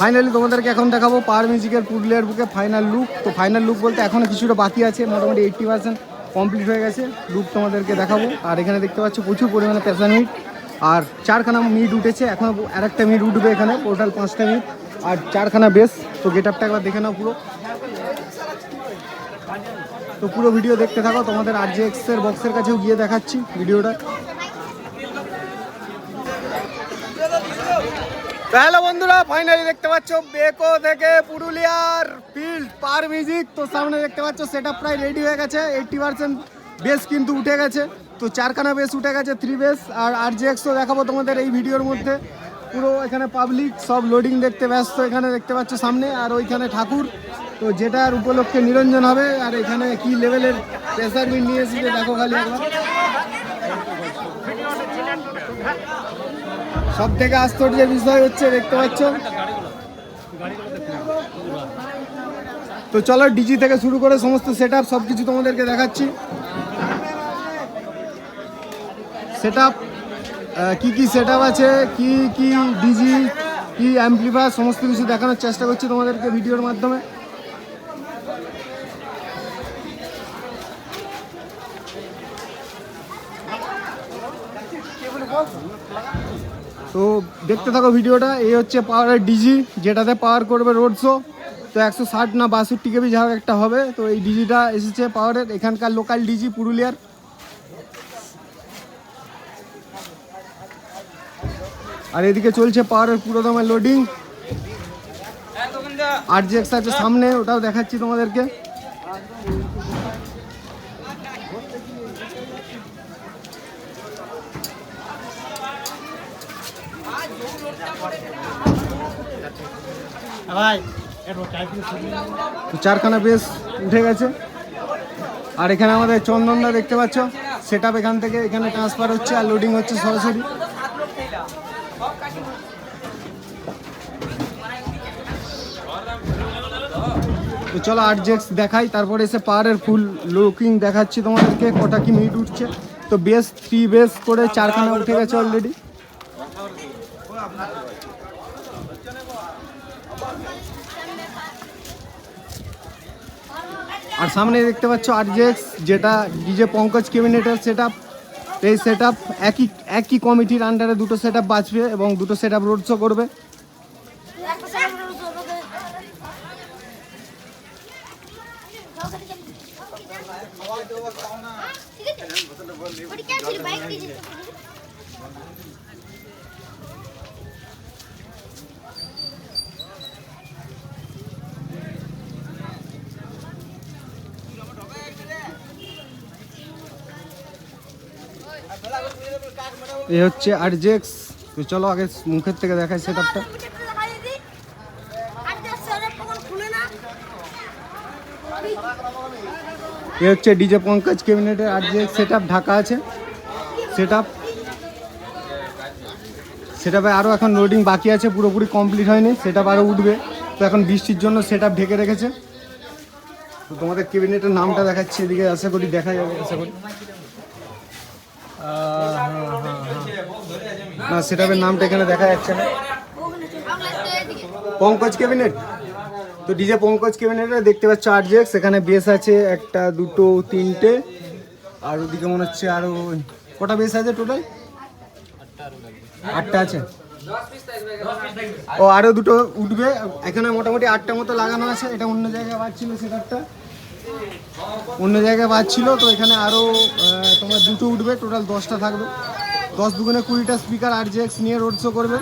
Finally তোমাদেরকে এখন দেখাবো পাওয়ার মিউজিকের পুরুলিয়ার বুকে ফাইনাল লুক। তো ফাইনাল লুক বলতে এখনও কিছুটা বাকি আছে, মোটামুটি 80% কমপ্লিট হয়ে গেছে। লুক তোমাদেরকে দেখাবো। আর এখানে দেখতে পাচ্ছ প্রচুর পরিমাণে প্যাসেঞ্জার মিট, আর 4খানা মিট উঠেছে, এখনও আরেকটা মিট উঠবে এখানে, টোটাল 5টা মিট আর 4খানা বেস। তো গেট আপটা একবার দেখে নাও পুরো। তো পুরো ভিডিও দেখতে থাকো, তোমাদের RJX এর বক্সের কাছেও গিয়ে দেখাচ্ছি ভিডিওটা। হ্যালো বন্ধুরা, ফাইনালি দেখতে পাচ্ছ বেকো থেকে পুরুলিয়ার ফিল্ড পাওয়ার মিউজিক। তো সামনে দেখতে পাচ্ছ সেট আপ প্রায় রেডি হয়ে গেছে, 80% বেস কিন্তু উঠে গেছে। তো 4খানা বেস উঠে গেছে, 3 বেস। আর RJXও দেখাবো তোমাদের এই ভিডিওর মধ্যে। পুরো এখানে পাবলিক সব লোডিং দেখতে ব্যস্ত, এখানে দেখতে পাচ্ছ সামনে। আর ওইখানে ঠাকুর, তো যেটার উপলক্ষে নিরঞ্জন হবে। আর এখানে কি লেভেলের প্রেসার মিট নিয়ে এসেছে দেখো খালি একবার। সব থেকে আশ্চর্যের বিষয় হচ্ছে দেখতে পাচ্ছ, তো চলো ডিজি থেকে শুরু করে সমস্ত সেট আপ সব কিছু তোমাদেরকে দেখাচ্ছি। সেট আপ কী কী সেট আপ আছে, কি কি ডিজি, কি অ্যাম্পলিফায়ার, সমস্ত কিছু দেখানোর চেষ্টা করছি তোমাদেরকে ভিডিওর মাধ্যমে। তো দেখতে থাকো ভিডিওটা। এই হচ্ছে পাওয়ারের ডিজি, যেটাতে পাওয়ার করবে রোড শো। তো 160 না 62 কেবি যা একটা হবে। তো এই ডিজিটা এসেছে পাওয়ারের, এখানকার লোকাল ডিজি পুরুলিয়ার। আর এদিকে চলছে পাওয়ারের পুরো দমে লোডিং। RJX আছে সামনে, ওটাও দেখাচ্ছি তোমাদেরকে। তো 4খানা বেস উঠে গেছে। আর এখানে আমাদের চন্দনদা দেখতে পাচ্ছ, সেট আপ এখান থেকে এখানে ট্রান্সফার হচ্ছে আর লোডিং হচ্ছে সরাসরি। তো চলো RJX দেখাই, তারপরে এসে পাওয়ারের ফুল লুকিং দেখাচ্ছি তোমাদেরকে, কটা কি মিট উঠছে। তো বেস 3 বেস করে 4খানা উঠে গেছে অলরেডি। আর সামনে দেখতে পাচ্ছ RJX, যেটা ডিজে পঙ্কজ ক্যাবিনেটের সেট আপ। এই সেট আপ একই কমিটির আন্ডারে দুটো সেট আপ বাঁচবে এবং দুটো সেট আপ রোড শো করবে। এই হচ্ছে RJX। তো চলো আগে মুখের থেকে দেখাই সেট আপটা। এ হচ্ছে ডিজে পঙ্কজ ক্যাবিনেটের RJX সেট আপ, ঢাকা আছে সেট আপ। সেট আপে আরও এখন লোডিং বাকি আছে, পুরোপুরি কমপ্লিট হয়নি, সেট আপ আরও উঠবে। তো এখন বৃষ্টির জন্য সেট আপ ঢেকে রেখেছে। তো তোমাদের ক্যাবিনেটের নামটা দেখাচ্ছি এদিকে, আশা করি দেখা যাবে, আশা করি। না, সেট আপের নামটা এখানে দেখা যাচ্ছে না। পঙ্কজ ক্যাবিনেট। তো ডিজে পঙ্কজ ক্যাবিনেটে দেখতে পাচ্ছ RJX, এখানে বেস আছে 1, 2, 3টে। আর ওদিকে মনে হচ্ছে আরও কটা বেস আছে টোটাল? 8টা আছে। ও আরও দুটো উঠবে, এখানে মোটামুটি 8টা মতো লাগানো আছে। এটা অন্য জায়গায় বাজছিল, সেটারটা অন্য জায়গায় বাজছিল। তো এখানে আরও তোমার দুটো উঠবে, টোটাল 10টা থাকবে। 10 দুগুণে 20টা স্পিকার RJX নিয়ে রোড শো করবে।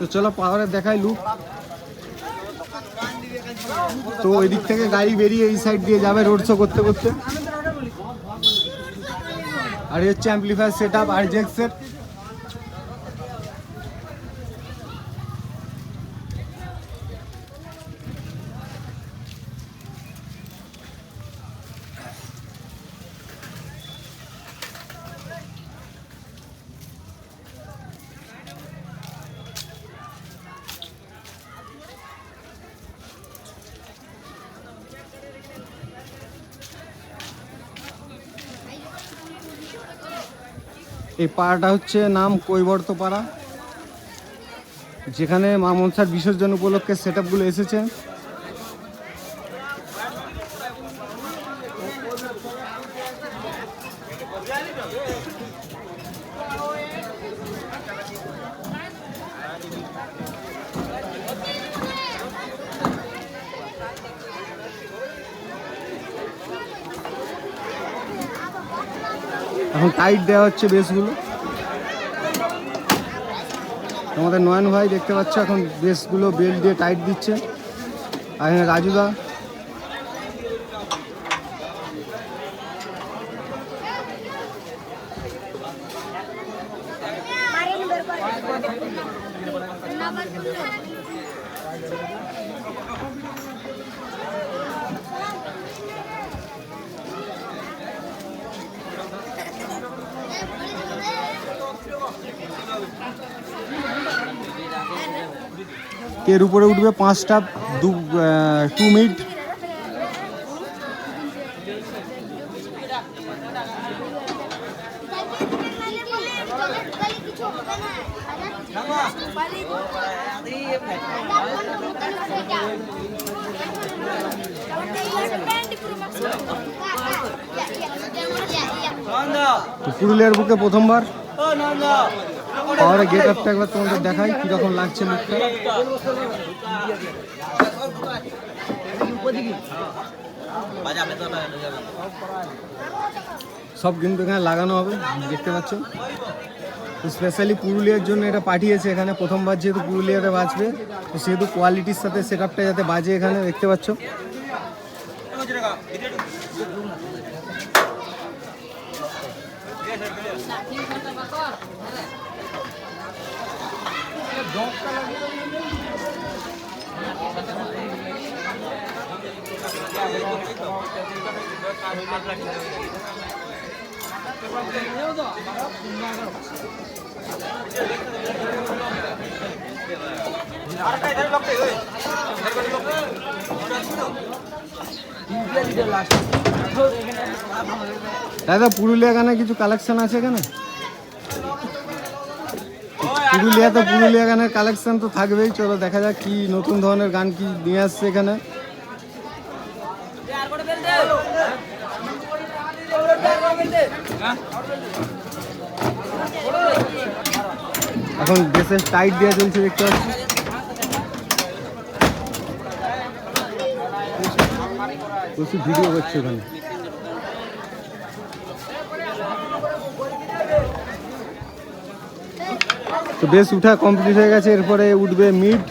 তো চলো পাওয়ারে দেখাই লুক। তো ওই দিক থেকে গাড়ি বেরিয়ে এই সাইড দিয়ে যাবে রোড শো করতে করতে। আর এই হচ্ছে অ্যাম্পলিফায়ার সেট আপ RJX এর। এই পাড়াটা হচ্ছে নাম কৈবর্ত পাড়া, যেখানে মা মনসার বিসর্জন উপলক্ষে সেট আপগুলো এসেছে। এখন টাইট দেওয়া হচ্ছে বেসগুলো। আমাদের নয়ন ভাই দেখতে পাচ্ছ এখন বেসগুলো বেল্ট দিয়ে টাইট দিচ্ছে। আর এখানে রাজুদা, এর উপরে উঠবে 5টা 2 মিনিট। পুরুলিয়ার বুকে প্রথমবার পাওয়ারে গেট আপটা একবার তোমাদের দেখাই কিরকম লাগছে লুকটা। সব কিন্তু এখানে লাগানো হবে দেখতে পাচ্ছ। তো স্পেশালি পুরুলিয়ার জন্য এটা পাঠিয়েছে এখানে, প্রথমবার যেহেতু পুরুলিয়াতে বাজবে তো সেহেতু কোয়ালিটির সাথে সেট আপটা যাতে বাজে এখানে দেখতে পাচ্ছ। দাদা পুরুলিয়া গানে কিছু কালেকশন আছে এখানে? পুরুলিয়াতে পুরুলিয়া গানের কালেকশন তো থাকবেই, চলো দেখা যাক কি নতুন ধরনের গান কি নিয়ে আসছে এখানে। এখন দেশের টাইট দেওয়া চলছে দেখতে পাচ্ছি। প্রচুর ভিডিও করছে ওখানে। তো বেশ উঠা কমপ্লিট হয়ে গেছে, এরপরে উঠবে মিড।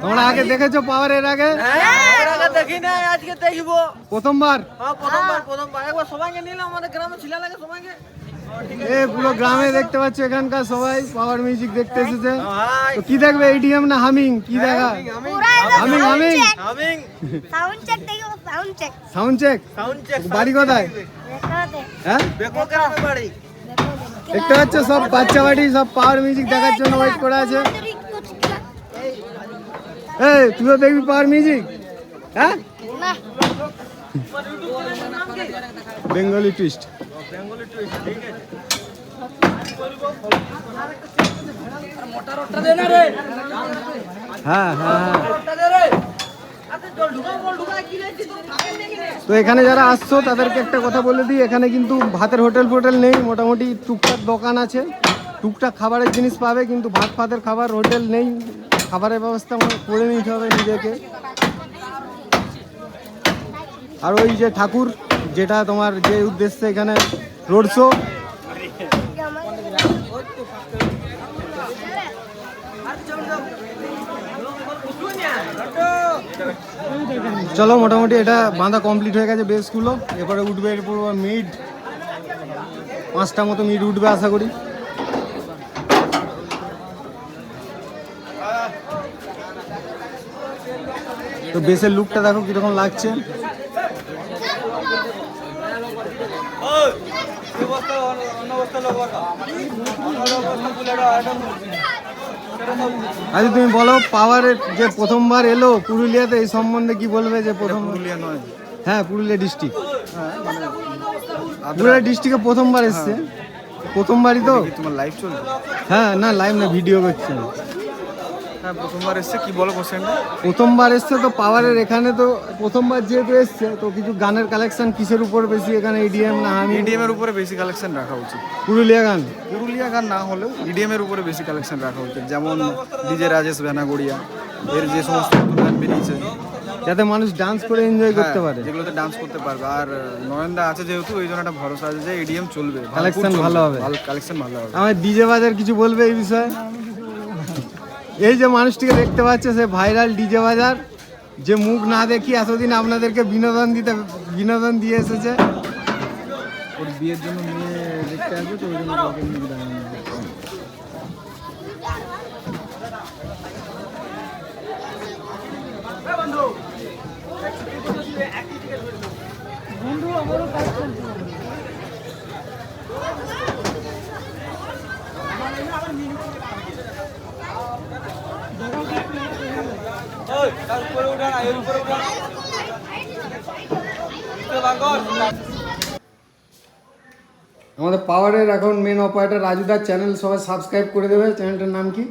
তোমরা আগে দেখেছো পাওয়ার এর আগে? দেখি না, আজকে দেখবো প্রথমবার। প্রথমবার একবার সবাইকে নিলাম, আমাদের গ্রামে ছিল লাগে সবাইকে। পুরো গ্রামে দেখতে পাচ্ছ এখানকার সবাই পাওয়ার মিউজিক দেখতে এসেছে। তো কি দেখবে, এটিএম না হামিং? কি দেখা? Humming humming humming sound check দেখো, সাউন্ড চেক। বাড়ি কোথায়? হ্যাঁ বাড়ি। দেখতে পাচ্ছ সব বাচ্চা বাড়ি সব পাওয়ার মিউজিক দেখার জন্য ওয়েট করে আছে। এই তুইও দেখবি পাওয়ার মিউজিক? হ্যাঁ বেঙ্গলি টুইস্ট। হ্যাঁ হ্যাঁ হ্যাঁ। তো এখানে যারা আসছো তাদেরকে একটা কথা বলে দিই, এখানে কিন্তু ভাতের হোটেল ফোটেল নেই, মোটামুটি টুকটাক দোকান আছে, টুকটাক খাবারের জিনিস পাবে, কিন্তু ভাত ফাতের খাবার হোটেল নেই। খাবারের ব্যবস্থা করে নিতে হবে নিজেকে। আর ওই যে ঠাকুর, যেটা তোমার যে উদ্দেশ্যে এখানে রোড শো, চলো মোটামুটি এটা বাঁধা কমপ্লিট হয়ে গেছে বেসগুলো। এরপরে উঠবে, এরপর মিড 5টা মতো মিড উঠবে আশা করি। তো বেসের লুকটা দেখো কীরকম লাগছে। আচ্ছা তুমি বলো, পাওয়ারের যে প্রথমবার এলো পুরুলিয়াতে, এই সম্বন্ধে কি বলবে? যে প্রথম পুরুলিয়া নয়, হ্যাঁ পুরুলিয়া ডিস্ট্রিক্ট, হ্যাঁ মানে পুরুলিয়া ডিস্ট্রিক্টে প্রথমবার এসছে। প্রথমবারই তো তোমার লাইভ চলবে? হ্যাঁ, না লাইভ না, ভিডিও করছি। হ্যাঁ প্রথমবার এসছে, কি বলো কোশ্চেনটা? প্রথমবার এসছে তো পাওয়ারের এখানে, তো প্রথমবার যেহেতু এসছে তো কিছু গানের কালেকশন কিসের উপর বেশি এখানে? ইডিএম না আমি? ইডিএম এর উপরে বেশি কালেকশন রাখা উচিত। পুরুলিয়া গান, পুরুলিয়া গান না হলেও ইডিএম এর উপরে বেশি কালেকশন রাখা উচিত। যেমন ডিজে রাজেশ ভ্যানাগড়িয়া এর যে সমস্ত গান বেরিয়েছে, যাতে মানুষ ডান্স করে এনজয় করতে পারে, যেগুলোতে ডান্স করতে পারবে। আর নয়নদা আছে যেহেতু, ওই জন্য একটা ভরসা আছে যে ইডিএম চলবে, কালেকশন ভালো হবে, কালেকশন ভালো হবে। আমার ডিজে বাজার কিছু বলবে এই বিষয়ে? এই যে মানুষটিকে দেখতে পাচ্ছে, সে ভাইরাল ডিজে বাজার, যে মুখ না দেখি এতদিন আপনাদেরকে বিনোদন দিয়ে এসেছে। ওর বিয়ের জন্য মেয়ে দেখতে আসবে, তো ওই জন্য আমাদের পাওয়ারের এখন মেন অপারেটর রাজুদার চ্যানেল সবাই সাবস্ক্রাইব করে দেবে। চ্যানেলটার নাম কি?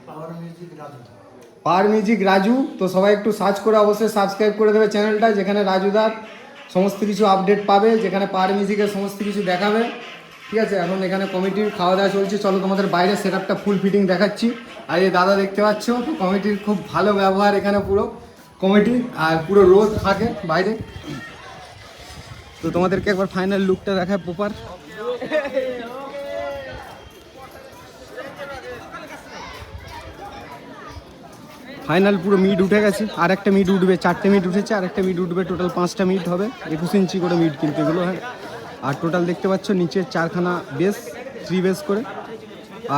Power music Raju. তো সবাই একটু সার্চ করে অবশ্যই সাবস্ক্রাইব করে দেবে চ্যানেলটা, যেখানে রাজুদার সমস্ত কিছু আপডেট পাবে, যেখানে পাওয়ার মিউজিকের সমস্ত কিছু দেখাবে। ঠিক আছে, এখন এখানে কমিটির খাওয়া দাওয়া চলছে। চলো তোমাদের বাইরে সেট আপটা ফুল ফিটিং দেখাচ্ছি। আর এই দাদা দেখতে পাচ্ছ, তো কমিটির খুব ভালো ব্যবহার এখানে, পুরো কমিটি আর পুরো রোদ থাকে বাইরে। তো তোমাদেরকে একবার ফাইনাল লুকটা দেখায় প্রপার। ফাইনাল পুরো মিড উঠে গেছে, আর একটা মিড উঠবে, 4টে মিড উঠেছে, আর একটা মিড উঠবে, টোটাল 5টা মিড হবে। 21 ইঞ্চি করে মিড কিন্তু এগুলো, হ্যাঁ। আর টোটাল দেখতে পাচ্ছ নিচে 4খানা বেস, 3 বেস করে।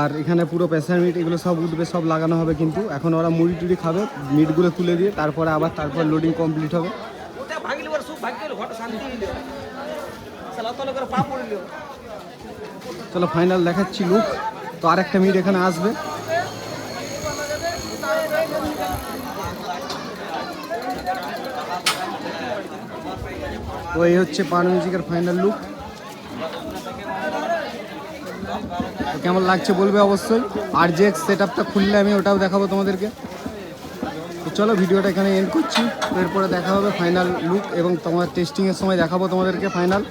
আর এখানে পুরো প্রেসার মিট এগুলো সব উঠবে, সব লাগানো হবে। কিন্তু এখন ওরা মুড়ি টুড়ি খাবে মিটগুলো তুলে দিয়ে, তারপরে আবার লোডিং কমপ্লিট হবে। চলো ফাইনাল দেখাচ্ছি লুক। তো আর একটা মিট এখানে আসবে। তো এই হচ্ছে পাওয়ার মিউজিকের ফাইনাল লুক। কেমন লাগছে বলবে অবশ্যই। আর যে সেট আপটা খুললে আমি ওটাও দেখাবো তোমাদেরকে। তো চলো ভিডিওটা এখানে এন্ড করছি। এরপরে দেখা হবে ফাইনাল লুক, এবং তোমার টেস্টিংয়ের সময় দেখাবো তোমাদেরকে ফাইনাল।